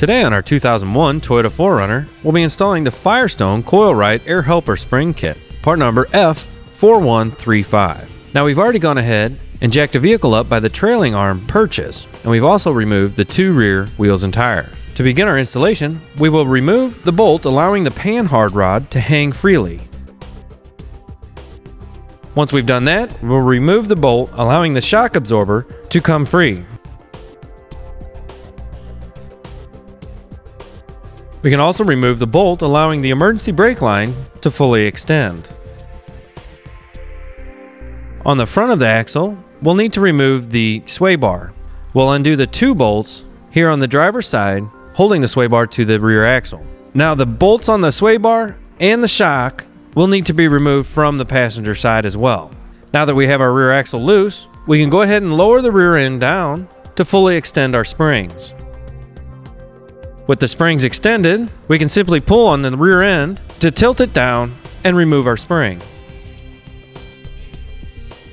Today on our 2001 Toyota 4Runner, we'll be installing the Firestone Coil-Rite Air Helper Spring Kit, part number F4135. Now we've already gone ahead and jacked the vehicle up by the trailing arm Perches, and we've also removed the two rear wheels and tire. To begin our installation, we will remove the bolt allowing the Panhard rod to hang freely. Once we've done that, we'll remove the bolt allowing the shock absorber to come free. We can also remove the bolt allowing the emergency brake line to fully extend. On the front of the axle, we'll need to remove the sway bar. We'll undo the two bolts here on the driver's side, holding the sway bar to the rear axle. Now the bolts on the sway bar and the shock will need to be removed from the passenger side as well. Now that we have our rear axle loose, we can go ahead and lower the rear end down to fully extend our springs. With the springs extended, we can simply pull on the rear end to tilt it down and remove our spring.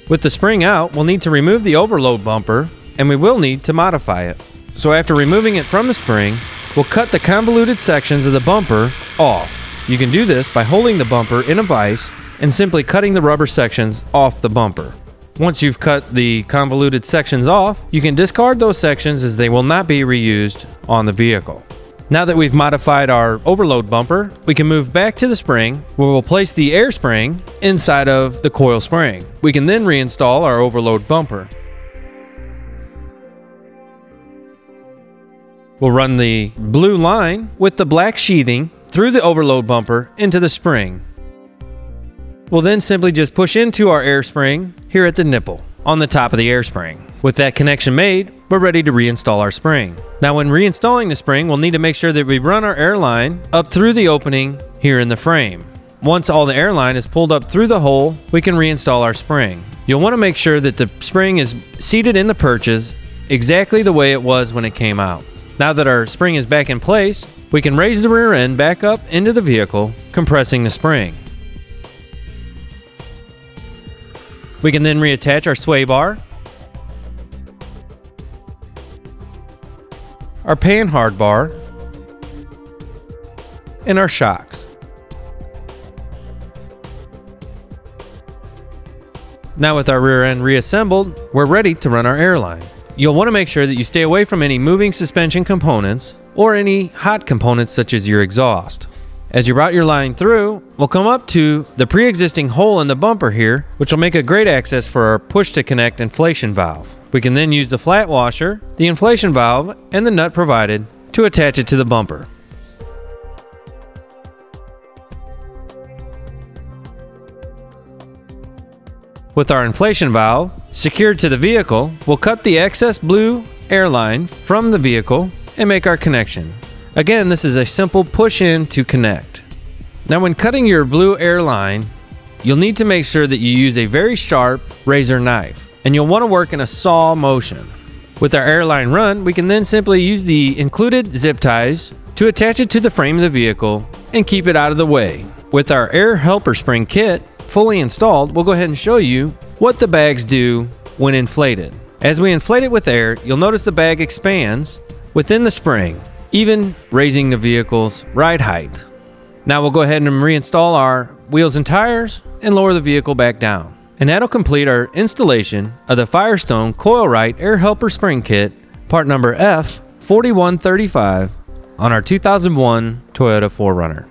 With the spring out, we'll need to remove the overload bumper, and we will need to modify it. So after removing it from the spring, we'll cut the convoluted sections of the bumper off. You can do this by holding the bumper in a vise and simply cutting the rubber sections off the bumper. Once you've cut the convoluted sections off, you can discard those sections as they will not be reused on the vehicle. Now that we've modified our overload bumper, we can move back to the spring where we'll place the air spring inside of the coil spring. We can then reinstall our overload bumper. We'll run the blue line with the black sheathing through the overload bumper into the spring. We'll then simply just push into our air spring here at the nipple on the top of the air spring. With that connection made, we're ready to reinstall our spring. Now when reinstalling the spring, we'll need to make sure that we run our airline up through the opening here in the frame. Once all the airline is pulled up through the hole, we can reinstall our spring. You'll want to make sure that the spring is seated in the perches exactly the way it was when it came out. Now that our spring is back in place, we can raise the rear end back up into the vehicle, compressing the spring. We can then reattach our sway bar, our Panhard bar, and our shocks. Now with our rear end reassembled, we're ready to run our airline. You'll want to make sure that you stay away from any moving suspension components or any hot components such as your exhaust. As you route your line through, we'll come up to the pre-existing hole in the bumper here, which will make a great access for our push-to-connect inflation valve. We can then use the flat washer, the inflation valve, and the nut provided to attach it to the bumper. With our inflation valve secured to the vehicle, we'll cut the excess blue airline from the vehicle and make our connection. Again, this is a simple push in to connect. Now when cutting your blue airline, you'll need to make sure that you use a very sharp razor knife, and you'll want to work in a saw motion. With our airline run, we can then simply use the included zip ties to attach it to the frame of the vehicle and keep it out of the way. With our air helper spring kit fully installed, we'll go ahead and show you what the bags do when inflated. As we inflate it with air, you'll notice the bag expands within the spring, even raising the vehicle's ride height. Now we'll go ahead and reinstall our wheels and tires and lower the vehicle back down. And that'll complete our installation of the Firestone Coil-Rite Air Helper Spring Kit, part number F4135 on our 2001 Toyota 4Runner.